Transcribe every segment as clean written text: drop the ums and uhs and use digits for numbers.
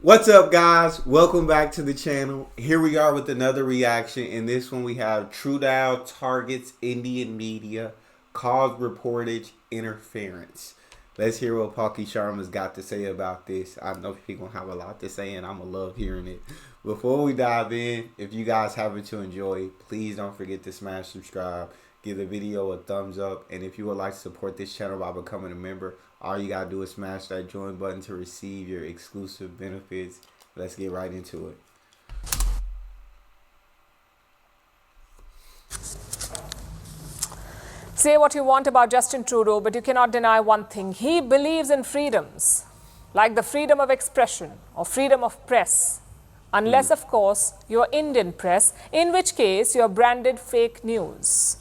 What's up, guys? Welcome back to the channel. Here we are with another reaction. In this one, we have Trudeau targets Indian media, calls Reportage interference. Let's hear what Palki Sharma's got to say about this. I know people have a lot to say, and I'm going to love hearing it. Before we dive in, if you guys happen to enjoy, please don't forget to smash subscribe. Give the video a thumbs up. And if you would like to support this channel by becoming a member, all you gotta do is smash that join button to receive your exclusive benefits. Let's get right into it. Say what you want about Justin Trudeau, but you cannot deny one thing. He believes in freedoms, like the freedom of expression or freedom of press. Unless, of course, you're Indian press, in which case you're branded fake news.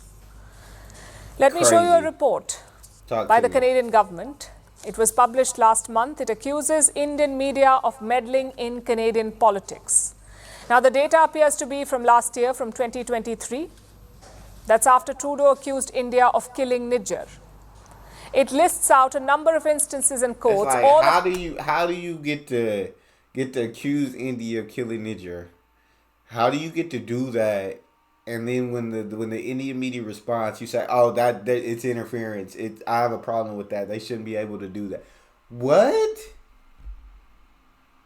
Let me show you a report by the Canadian government. It was published last month. It accuses Indian media of meddling in Canadian politics. Now, the data appears to be from last year, from 2023. That's after Trudeau accused India of killing Niger. It lists out a number of instances and quotes. Like, how do you get to accuse India of killing Niger? How do you get to do that? And then when the Indian media responds, you say, "Oh, that it's interference. I have a problem with that. They shouldn't be able to do that." What?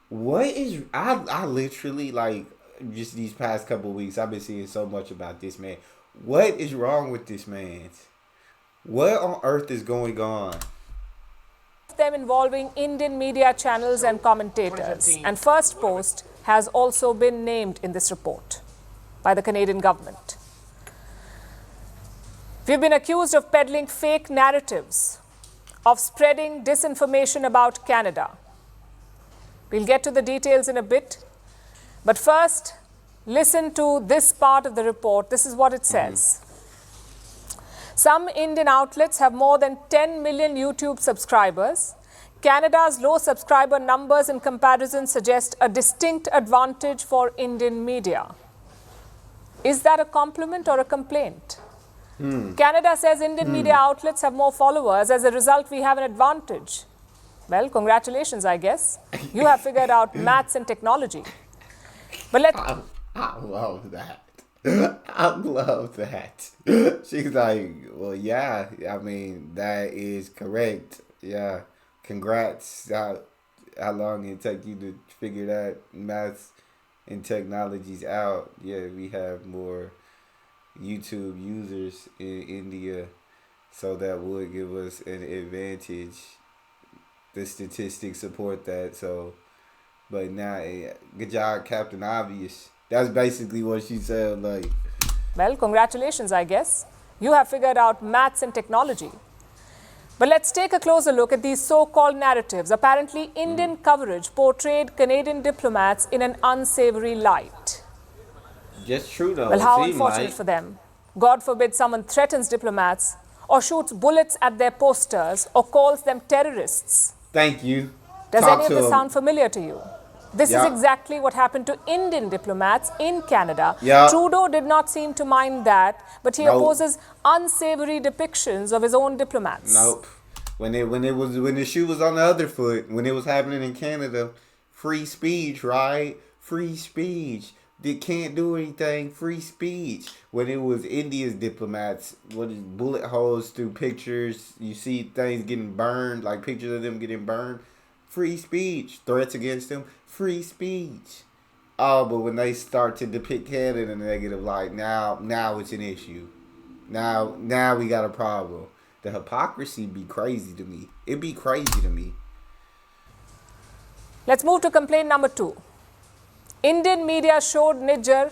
What is? I literally, like, just these past couple of weeks, I've been seeing so much about this man. What is wrong with this man? What on earth is going on? Them involving Indian media channels and commentators. And First Post has also been named in this report by the Canadian government. We've been accused of peddling fake narratives, of spreading disinformation about Canada. We'll get to the details in a bit. But first, listen to this part of the report. This is what it says. Some Indian outlets have more than 10 million YouTube subscribers. Canada's low subscriber numbers in comparison suggest a distinct advantage for Indian media. Is that a compliment or a complaint? Canada says Indian media outlets have more followers. As a result, we have an advantage. Well, congratulations, I guess. You have figured out maths and technology. But I love that. I love that. She's like, well, yeah, I mean, that is correct. Yeah, congrats. How long it take you to figure that maths and technologies out? Yeah, we have more YouTube users in India, so that would give us an advantage. The statistics support that. So, but now, good job, Captain Obvious. That's basically what she said. Like, well, congratulations, I guess. You have figured out maths and technology. But let's take a closer look at these so-called narratives. Apparently, Indian coverage portrayed Canadian diplomats in an unsavory light. Just true, though. Well, how unfortunate for them. God forbid someone threatens diplomats or shoots bullets at their posters or calls them terrorists. Thank you. Does any of this sound familiar to you? This is exactly what happened to Indian diplomats in Canada. Trudeau did not seem to mind that, but he opposes unsavory depictions of his own diplomats. Nope. When the shoe was on the other foot, when it was happening in Canada, free speech, right? Free speech. They can't do anything. Free speech. When it was India's diplomats, bullet holes through pictures, you see things getting burned, like pictures of them getting burned. Free speech. Threats against them. Free speech. Oh, but when they start to depict Canada in a negative light, now it's an issue. Now we got a problem. The hypocrisy be crazy to me. It be crazy to me. Let's move to complaint number 2. Indian media showed Niger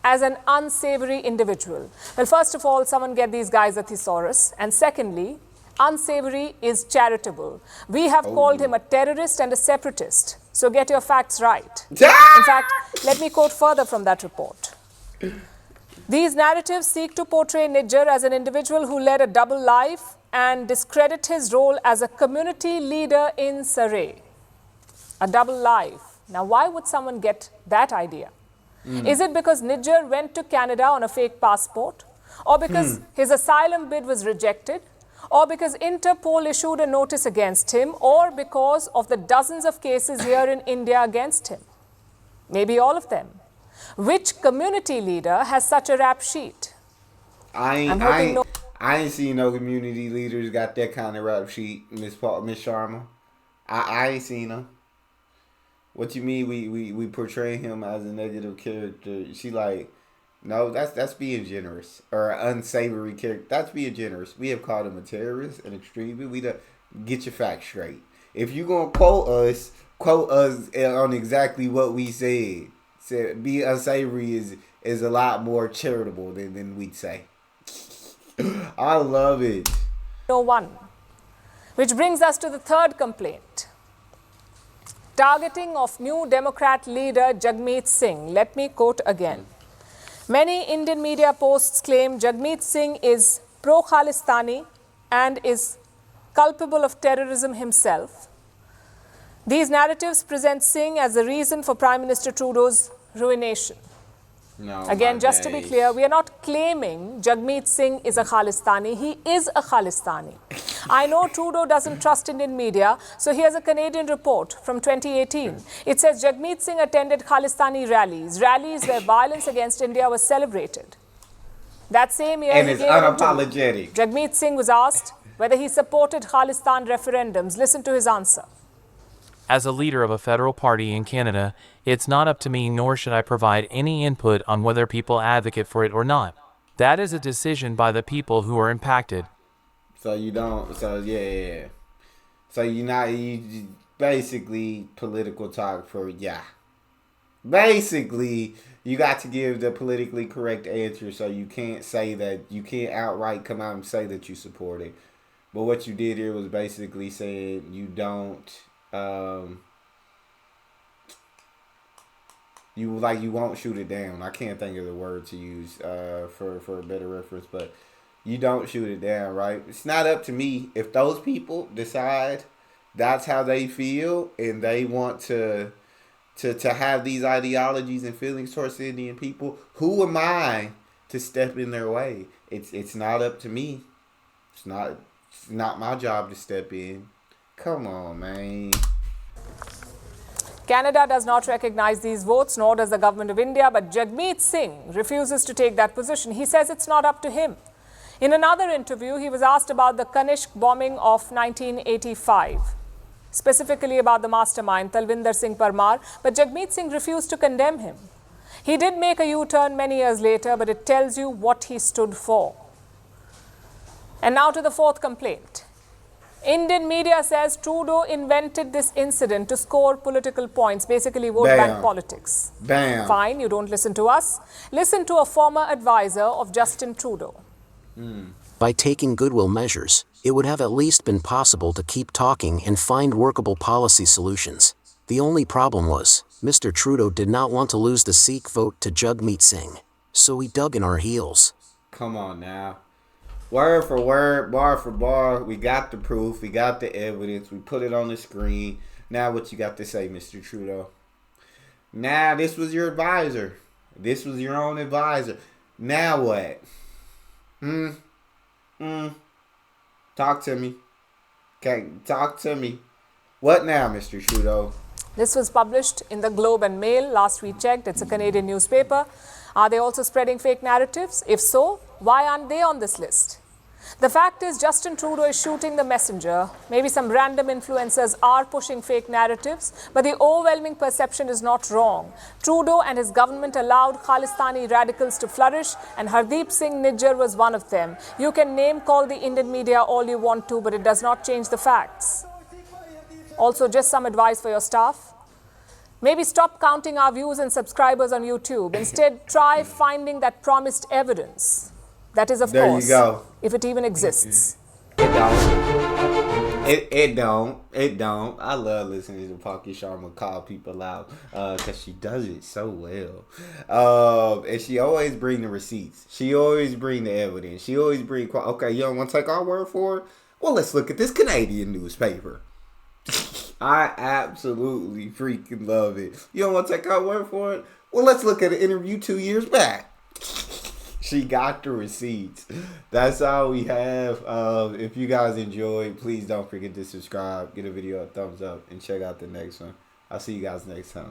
as an unsavory individual. Well, first of all, someone get these guys a thesaurus. And secondly, unsavory is charitable. We have called him a terrorist and a separatist. So get your facts right. In fact, let me quote further from that report. These narratives seek to portray Niger as an individual who led a double life and discredit his role as a community leader in Surrey. A double life. Now, why would someone get that idea? Is it because Niger went to Canada on a fake passport? Or because his asylum bid was rejected? or because Interpol issued a notice against him, or because of the dozens of cases here in India against him? Maybe all of them. Which community leader has such a rap sheet? I ain't seen no community leaders got that kind of rap sheet, Miss Sharma. I ain't seen them. What you mean we portray him as a negative character? She like, no, that's being generous, or an unsavory character. That's being generous. We have called him a terrorist, an extremist. We don't get your facts straight. If you gonna quote us on exactly what we said. Said be unsavory is a lot more charitable than we'd say. I love it. No one. Which brings us to the third complaint. Targeting of New Democrat leader Jagmeet Singh. Let me quote again. Many Indian media posts claim Jagmeet Singh is pro-Khalistani and is culpable of terrorism himself. These narratives present Singh as the reason for Prime Minister Trudeau's ruination. No, again, just to be clear, we are not claiming Jagmeet Singh is a Khalistani. He is a Khalistani. I know Trudeau doesn't trust Indian media, so here's a Canadian report from 2018. It says Jagmeet Singh attended Khalistani rallies where violence against India was celebrated. That same year, and it's unapologetic. Jagmeet Singh was asked whether he supported Khalistan referendums. Listen to his answer. As a leader of a federal party in Canada, it's not up to me, nor should I provide any input on whether people advocate for it or not. That is a decision by the people who are impacted. So you don't, so yeah. So you basically political talk for, yeah. Basically, you got to give the politically correct answer, so you can't say that, you can't outright come out and say that you support it. But what you did here was basically saying you don't, you won't shoot it down. I can't think of the word to use for a better reference, but you don't shoot it down, right? It's not up to me. If those people decide that's how they feel and they want to have these ideologies and feelings towards Indian people, who am I to step in their way? It's not up to me. It's not my job to step in. Come on, man. Canada does not recognize these votes, nor does the government of India, but Jagmeet Singh refuses to take that position. He says it's not up to him. In another interview, he was asked about the Kanishk bombing of 1985, specifically about the mastermind, Talvinder Singh Parmar, but Jagmeet Singh refused to condemn him. He did make a U-turn many years later, but it tells you what he stood for. And now to the fourth complaint. Indian media says Trudeau invented this incident to score political points, basically vote bank politics. Bam. Fine, you don't listen to us. Listen to a former advisor of Justin Trudeau. By taking goodwill measures, it would have at least been possible to keep talking and find workable policy solutions. The only problem was, Mr. Trudeau did not want to lose the Sikh vote to Jagmeet Singh, so he dug in our heels. Come on now. Word for word, bar for bar, we got the proof, we got the evidence, we put it on the screen. Now what you got to say, Mr. Trudeau? Now this was your advisor. This was your own advisor. Now what? Talk to me. Okay, talk to me. What now, Mr. Trudeau? This was published in the Globe and Mail. Last we checked, it's a Canadian newspaper. Are they also spreading fake narratives? If so, why aren't they on this list? The fact is, Justin Trudeau is shooting the messenger. Maybe some random influencers are pushing fake narratives, but the overwhelming perception is not wrong. Trudeau and his government allowed Khalistani radicals to flourish, and Hardeep Singh Nijjar was one of them. You can name-call the Indian media all you want to, but it does not change the facts. Also, just some advice for your staff. Maybe stop counting our views and subscribers on YouTube. Instead, try finding that promised evidence. That is, of course, you go. If it even exists. It don't. I love listening to Palki Sharma call people out because she does it so well. And she always bring the receipts. She always bring the evidence. She always bring, okay, you don't want to take our word for it? Well, let's look at this Canadian newspaper. I absolutely freaking love it. You don't want to take our word for it? Well, let's look at an interview 2 years back. She got the receipts. That's all we have. If you guys enjoyed, please don't forget to subscribe, give a video a thumbs up, and check out the next one. I'll see you guys next time.